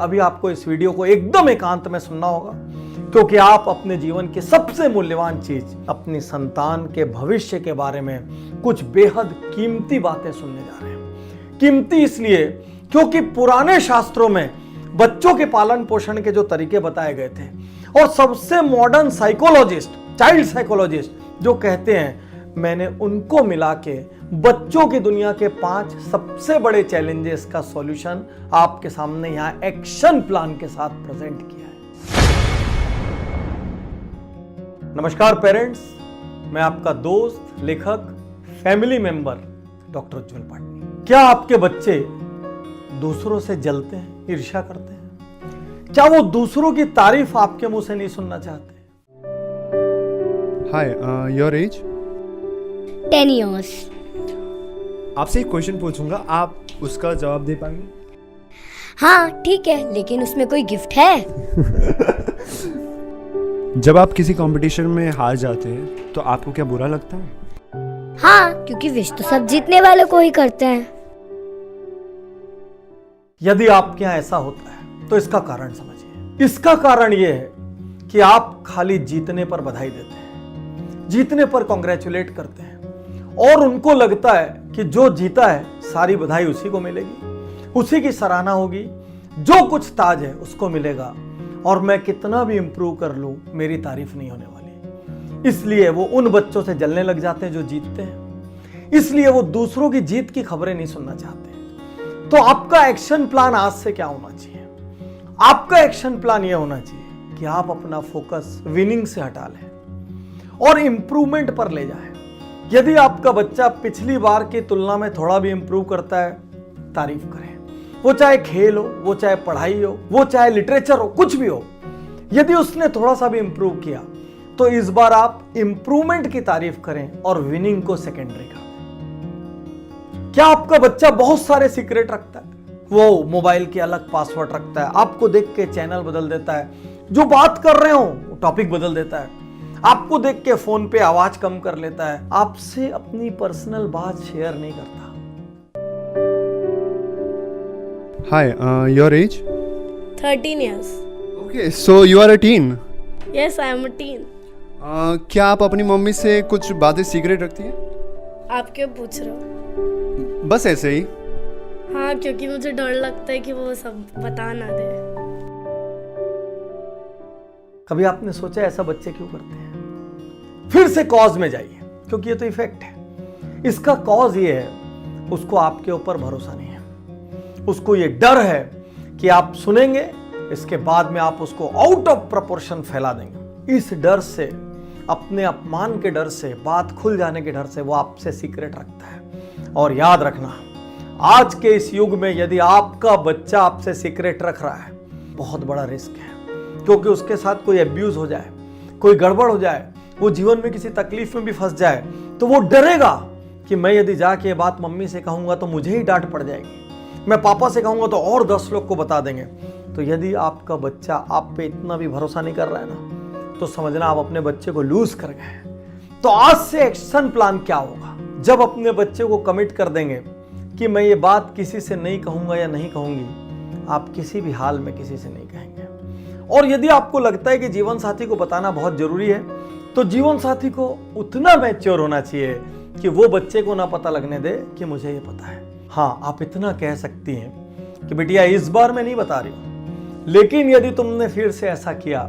अभी आपको इस वीडियो को एकदम एकांत में सुनना होगा, क्योंकि आप अपने जीवन की सबसे मूल्यवान चीज अपनी संतान के भविष्य के बारे में कुछ बेहद कीमती बातें सुनने जा रहे हैं। कीमती इसलिए क्योंकि पुराने शास्त्रों में बच्चों के पालन पोषण के जो तरीके बताए गए थे, और सबसे मॉडर्न साइकोलॉजिस्ट, चाइल्ड साइकोलॉजिस्ट जो कहते हैं, मैंने उनको मिला के बच्चों की दुनिया के 5 सबसे बड़े चैलेंजेस का सॉल्यूशन आपके सामने यहां एक्शन प्लान के साथ प्रेजेंट किया है। नमस्कार पेरेंट्स, मैं आपका दोस्त, लेखक, फैमिली मेंबर डॉक्टर उज्जवल पाटनी। क्या आपके बच्चे दूसरों से जलते हैं, ईर्ष्या करते हैं? क्या वो दूसरों की तारीफ आपके मुंह से नहीं सुनना चाहते? हाय, योर एज? 10 years। आपसे एक क्वेश्चन पूछूंगा, आप उसका जवाब दे पाएंगे? हाँ ठीक है, लेकिन उसमें कोई गिफ्ट है? जब आप किसी कंपटीशन में हार जाते हैं तो आपको क्या बुरा लगता है? हाँ, क्योंकि विश तो सब जीतने वालों को ही करते हैं। यदि आपके यहां ऐसा होता है तो इसका कारण समझिए। इसका कारण यह है कि आप खाली जीतने पर बधाई देते हैं, जीतने पर कॉन्ग्रेचुलेट करते हैं, और उनको लगता है कि जो जीता है सारी बधाई उसी को मिलेगी, उसी की सराहना होगी, जो कुछ ताज है उसको मिलेगा, और मैं कितना भी इंप्रूव कर लूं मेरी तारीफ नहीं होने वाली। इसलिए वो उन बच्चों से जलने लग जाते हैं जो जीतते हैं, इसलिए वो दूसरों की जीत की खबरें नहीं सुनना चाहते। तो आपका एक्शन प्लान आज से क्या होना चाहिए? आपका एक्शन प्लान यह होना चाहिए कि आप अपना फोकस विनिंग से हटा लें और इंप्रूवमेंट पर ले जाएं। यदि आपका बच्चा पिछली बार की तुलना में थोड़ा भी इंप्रूव करता है, तारीफ करें। वो चाहे खेल हो, वो चाहे पढ़ाई हो, वो चाहे लिटरेचर हो, कुछ भी हो। यदि उसने थोड़ा सा भी इंप्रूव किया तो इस बार आप इंप्रूवमेंट की तारीफ करें और विनिंग को सेकेंडरी कर दें। क्या आपका बच्चा बहुत सारे सीक्रेट रखता है? वो मोबाइल के अलग पासवर्ड रखता है, आपको देख के चैनल बदल देता है, जो बात कर रहे हो टॉपिक बदल देता है, आपको देख के फोन पे आवाज कम कर लेता है, आपसे अपनी पर्सनल बात शेयर नहीं करता। Hi, your age? 13 years। Okay, so you are a teen? Yes, I am a teen। क्या आप अपनी मम्मी से कुछ बातें सीक्रेट रखती हैं? आप क्यों पूछ रहे हो? बस ऐसे ही। हाँ, क्योंकि मुझे डर लगता है कि वो सब बता ना दे। कभी आपने सोचा ऐसा बच्चे क्यों करते हैं? फिर से कॉज में जाइए, क्योंकि ये तो इफेक्ट है। इसका कॉज ये है, उसको आपके ऊपर भरोसा नहीं है, उसको ये डर है कि आप सुनेंगे, इसके बाद में आप उसको आउट ऑफ प्रोपोर्शन फैला देंगे। इस डर से, अपने अपमान के डर से, बात खुल जाने के डर से वो आपसे सीक्रेट रखता है। और याद रखना, आज के इस युग में यदि आपका बच्चा आपसे सीक्रेट रख रहा है, बहुत बड़ा रिस्क है, क्योंकि उसके साथ कोई एब्यूज हो जाए, कोई गड़बड़ हो जाए, वो जीवन में किसी तकलीफ में भी फंस जाए, तो वो डरेगा कि मैं यदि जाके ये बात मम्मी से कहूंगा तो मुझे ही डांट पड़ जाएगी, मैं पापा से कहूंगा तो और 10 लोग को बता देंगे। तो यदि आपका बच्चा आप पे इतना भी भरोसा नहीं कर रहा है ना, तो समझना आप अपने बच्चे को लूज कर गए। तो आज से एक्शन प्लान क्या होगा? जब अपने बच्चे को कमिट कर देंगे कि मैं ये बात किसी से नहीं कहूंगा या नहीं कहूंगी, आप किसी भी हाल में किसी से नहीं कहेंगे। और यदि आपको लगता है कि जीवन साथी को बताना बहुत जरूरी है, तो जीवन साथी को उतना मैच्योर होना चाहिए कि वो बच्चे को ना पता लगने दे कि मुझे ये पता है। हाँ, आप इतना कह सकती हैं कि बेटिया इस बार मैं नहीं बता रही हूं, लेकिन यदि तुमने फिर से ऐसा किया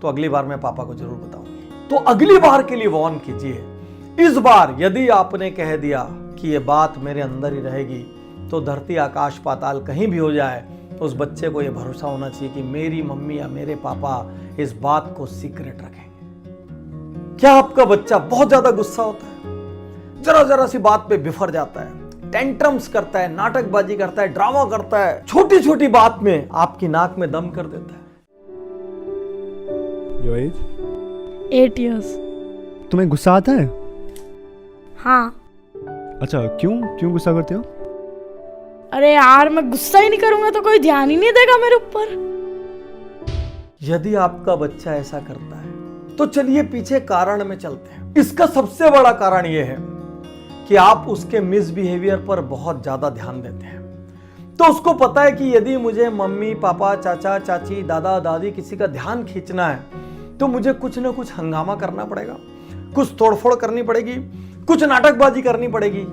तो अगली बार मैं पापा को जरूर बताऊंगी। तो अगली बार के लिए वार्न कीजिए। इस बार यदि आपने कह दिया कि ये बात मेरे अंदर ही रहेगी, तो धरती आकाश पाताल कहीं भी हो जाए, तो उस बच्चे को यह भरोसा होना चाहिए कि मेरी मम्मी या मेरे पापा इस बात को सीक्रेट रखेंगे। क्या आपका बच्चा बहुत ज्यादा गुस्सा होता है? जरा जरा सी बात पे बिफर जाता है, टेंट्रम्स करता है, नाटकबाजी करता है, ड्रामा करता है, छोटी छोटी बात में आपकी नाक में दम कर देता है? Your age? 8 years। तुम्हें गुस्सा आता है? हाँ। अच्छा, क्यों गुस्सा करते हो? अरे यार, मैं गुस्सा ही नहीं करूंगा तो कोई ध्यान ही नहीं देगा मेरे ऊपर। यदि आपका बच्चा ऐसा करता है तो चलिए पीछे कारण में चलते हैं। इसका सबसे बड़ा कारण यह है कि आप उसके मिसबिहेवियर पर बहुत ज्यादा ध्यान देते हैं। तो उसको पता है कि यदि मुझे मम्मी पापा चाचा चाची दादा दादी किसी का ध्यान खींचना है तो मुझे कुछ ना कुछ हंगामा करना पड़ेगा, कुछ तोड़फोड़ करनी पड़ेगी, कुछ नाटकबाजी करनी पड़ेगी,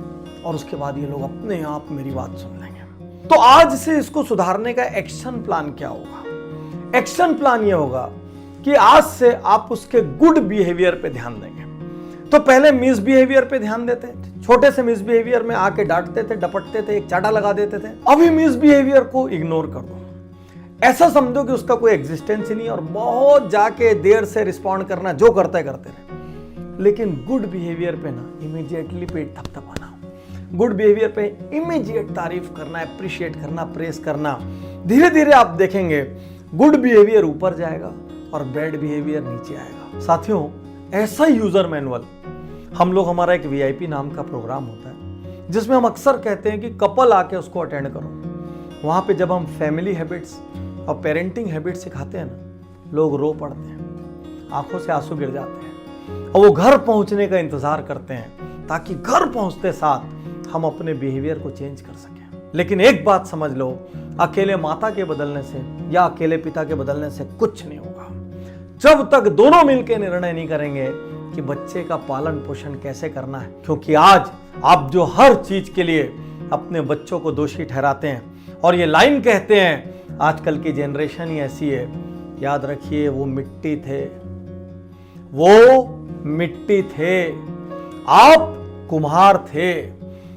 और उसके बाद ये लोग अपने आप मेरी बात सुन लेंगे। तो आज से इसको सुधारने का एक्शन प्लान क्या होगा? एक्शन प्लान ये होगा कि आज से आप उसके गुड बिहेवियर पे ध्यान देंगे। तो पहले मिसबिहेवियर पे ध्यान देते थे, छोटे से मिसबिहेवियर में आके डांटते थे, डपटते थे, एक चाटा लगा देते थे। अभी मिसबिहेवियर को इग्नोर कर दो, ऐसा समझो कि उसका कोई एग्जिस्टेंस ही नहीं, और बहुत जाके देर से रिस्पॉन्ड करना, जो करते करते रहे। लेकिन गुड बिहेवियर पे ना इमीडिएटली पेट थपथपाना, गुड बिहेवियर पे इमीडिएट तारीफ करना, अप्रिशिएट करना, प्रेस करना। धीरे धीरे आप देखेंगे गुड बिहेवियर ऊपर जाएगा और बैड बिहेवियर नीचे आएगा। साथियों, ऐसा यूजर मैनुअल हम लोग, हमारा एक VIP नाम का प्रोग्राम होता है जिसमें हम अक्सर कहते हैं कि कपल आके उसको अटेंड करो। वहां पे जब हम फैमिली हैबिट्स और पेरेंटिंग हैबिट्स सिखाते हैं ना, लोग रो पड़ते हैं, आंखों से आंसू गिर जाते हैं, और वो घर पहुंचने का इंतजार करते हैं ताकि घर पहुंचते साथ हम अपने बिहेवियर को चेंज कर सकें। लेकिन एक बात समझ लो, अकेले माता के बदलने से या अकेले पिता के बदलने से कुछ नहीं होगा, जब तक दोनों मिलकर निर्णय नहीं करेंगे कि बच्चे का पालन पोषण कैसे करना है। क्योंकि आज आप जो हर चीज के लिए अपने बच्चों को दोषी ठहराते हैं और ये लाइन कहते हैं, आजकल की जनरेशन ही ऐसी है, याद रखिए वो मिट्टी थे, वो मिट्टी थे, आप कुम्हार थे।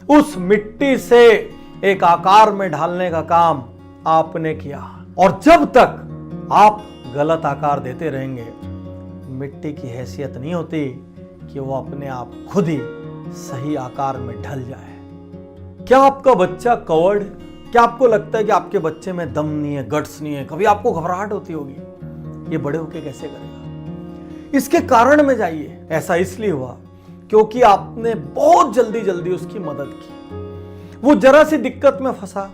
उस मिट्टी से एक आकार में ढालने का काम आपने किया, और जब तक आप गलत आकार देते रहेंगे, मिट्टी की हैसियत नहीं होती कि वो अपने आप खुद ही सही आकार में ढल जाए। क्या आपका बच्चा कवर्ड? क्या आपको लगता है कि आपके बच्चे में दम नहीं है, गट्स नहीं है? कभी आपको घबराहट होती होगी, ये बड़े होके कैसे करेगा? इसके कारण में जाइए। ऐसा इसलिए हुआ क्योंकि आपने बहुत जल्दी जल्दी उसकी मदद की। वो जरा सी दिक्कत में फंसा,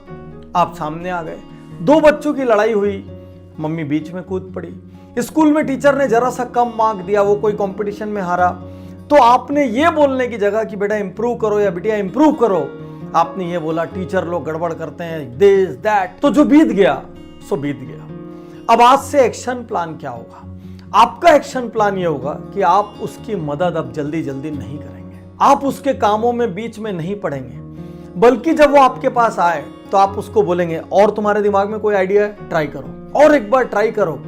आप सामने आ गए। दो बच्चों की लड़ाई हुई, मम्मी बीच में कूद पड़ी। स्कूल में टीचर ने जरा सा कम मार्क दिया, वो कोई कंपटीशन में हारा, तो आपने ये बोलने की जगह कि बेटा इंप्रूव करो या बिटिया इंप्रूव करो, आपने ये बोला टीचर लोग गड़बड़ करते हैं, दिस दैट। तो जो बीत गया सो बीत गया। अब आज से एक्शन प्लान क्या होगा? आपका एक्शन प्लान ये होगा कि आप उसकी मदद अब जल्दी जल्दी नहीं करेंगे, आप उसके कामों में बीच में नहीं पड़ेंगे, बल्कि जब वो आपके पास आए तो आप उसको बोलेंगे, और तुम्हारे दिमाग में कोई आइडिया है, ट्राई करो, और एक बार ट्राई करो।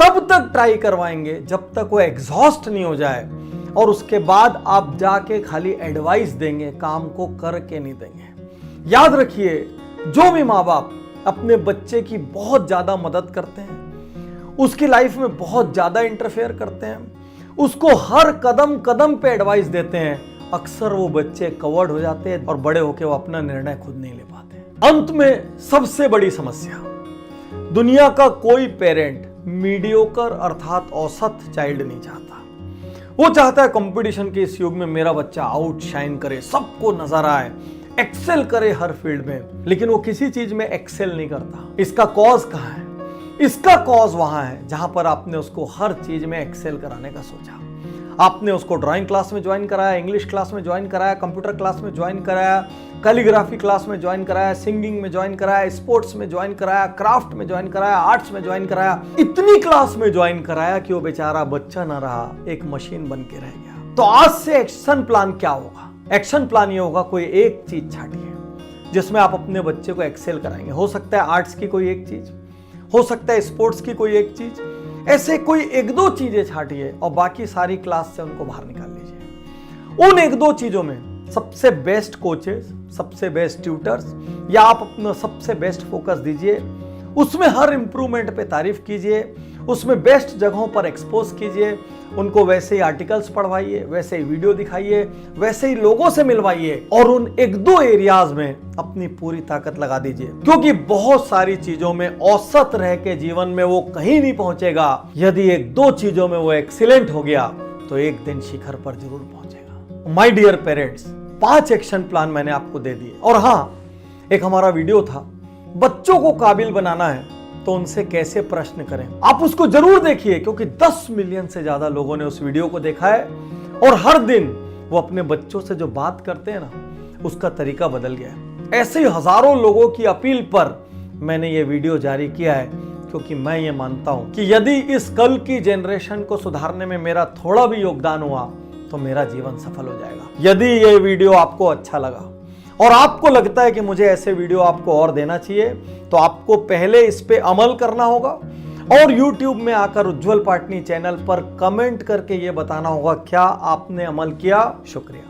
तब तक ट्राई करवाएंगे जब तक वो एग्जॉस्ट नहीं हो जाए, और उसके बाद आप जाके खाली एडवाइस देंगे, काम को करके नहीं देंगे। याद रखिए, जो भी माँ बाप अपने बच्चे की बहुत ज्यादा मदद करते हैं, उसकी लाइफ में बहुत ज्यादा इंटरफेयर करते हैं, उसको हर कदम कदम पे एडवाइस देते हैं, अक्सर वो बच्चे कवर्ड हो जाते हैं और बड़े होकर वो अपना निर्णय खुद नहीं ले पाते। अंत में सबसे बड़ी समस्या, दुनिया का कोई पेरेंट मीडियोकर अर्थात औसत चाइल्ड नहीं चाहता। वो चाहता है कंपटीशन के इस युग में मेरा बच्चा आउटशाइन करे, सबको नजर आए, एक्सेल करे हर फील्ड में, लेकिन वो किसी चीज में एक्सेल नहीं करता। इसका कॉज कहां है? इसका कॉज वहां है जहां पर आपने उसको हर चीज में एक्सेल कराने का सोचा। आपने उसको ड्राइंग क्लास में ज्वाइन कराया, इंग्लिश क्लास में ज्वाइन कराया, कंप्यूटर क्लास में ज्वाइन कराया, कैलीग्राफी क्लास में ज्वाइन कराया, सिंगिंग में ज्वाइन कराया, स्पोर्ट्स में ज्वाइन कराया, क्राफ्ट में ज्वाइन कराया, आर्ट्स में ज्वाइन कराया, इतनी क्लास में ज्वाइन कराया कि वो बेचारा बच्चा ना रहा, एक मशीन बन के रह गया। तो आज से एक्शन प्लान क्या होगा? एक्शन प्लान ये होगा, कोई एक चीज छाटिए जिसमें आप अपने बच्चे को एक्सेल कराएंगे। हो सकता है आर्ट्स की कोई एक चीज, हो सकता है स्पोर्ट्स की कोई एक चीज, ऐसे कोई एक दो चीजें छाटिए और बाकी सारी क्लास से उनको बाहर निकाल लीजिए। उन एक दो चीजों में सबसे बेस्ट कोचेस, सबसे बेस्ट ट्यूटर्स, या आप अपना सबसे बेस्ट फोकस दीजिए, उसमें हर इंप्रूवमेंट पे तारीफ कीजिए, उसमें बेस्ट जगहों पर एक्सपोज कीजिए, उनको वैसे ही आर्टिकल्स पढ़वाइए, वैसे ही वीडियो दिखाइए, वैसे ही लोगों से मिलवाइए, और उन एक दो एरियाज में अपनी पूरी ताकत लगा दीजिए। क्योंकि बहुत सारी चीजों में औसत रह के जीवन में वो कहीं नहीं पहुंचेगा। यदि एक दो चीजों में वो एक्सीलेंट हो गया तो एक दिन शिखर पर जरूर पहुंचेगा। My dear parents, 5 action plan मैंने आपको दे दिए। और हाँ, एक हमारा वीडियो था, बच्चों को काबिल बनाना है तो उनसे कैसे प्रश्न करें, आप उसको जरूर देखिए, क्योंकि 10 मिलियन से ज्यादा लोगों ने उस वीडियो को देखा है, और हर दिन वो अपने बच्चों से जो बात करते हैं ना, उसका तरीका बदल गया है। ऐसे हजारों लोगों की अपील पर मैंने ये वीडियो जारी किया है, क्योंकि मैं ये मानता हूं कि यदि इस कल की जनरेशन को सुधारने में मेरा थोड़ा भी योगदान हुआ तो मेरा जीवन सफल हो जाएगा। यदि ये वीडियो आपको अच्छा लगा और आपको लगता है कि मुझे ऐसे वीडियो आपको और देना चाहिए, तो आपको पहले इस पे अमल करना होगा और YouTube में आकर उज्जवल पाटनी चैनल पर कमेंट करके ये बताना होगा क्या आपने अमल किया। शुक्रिया।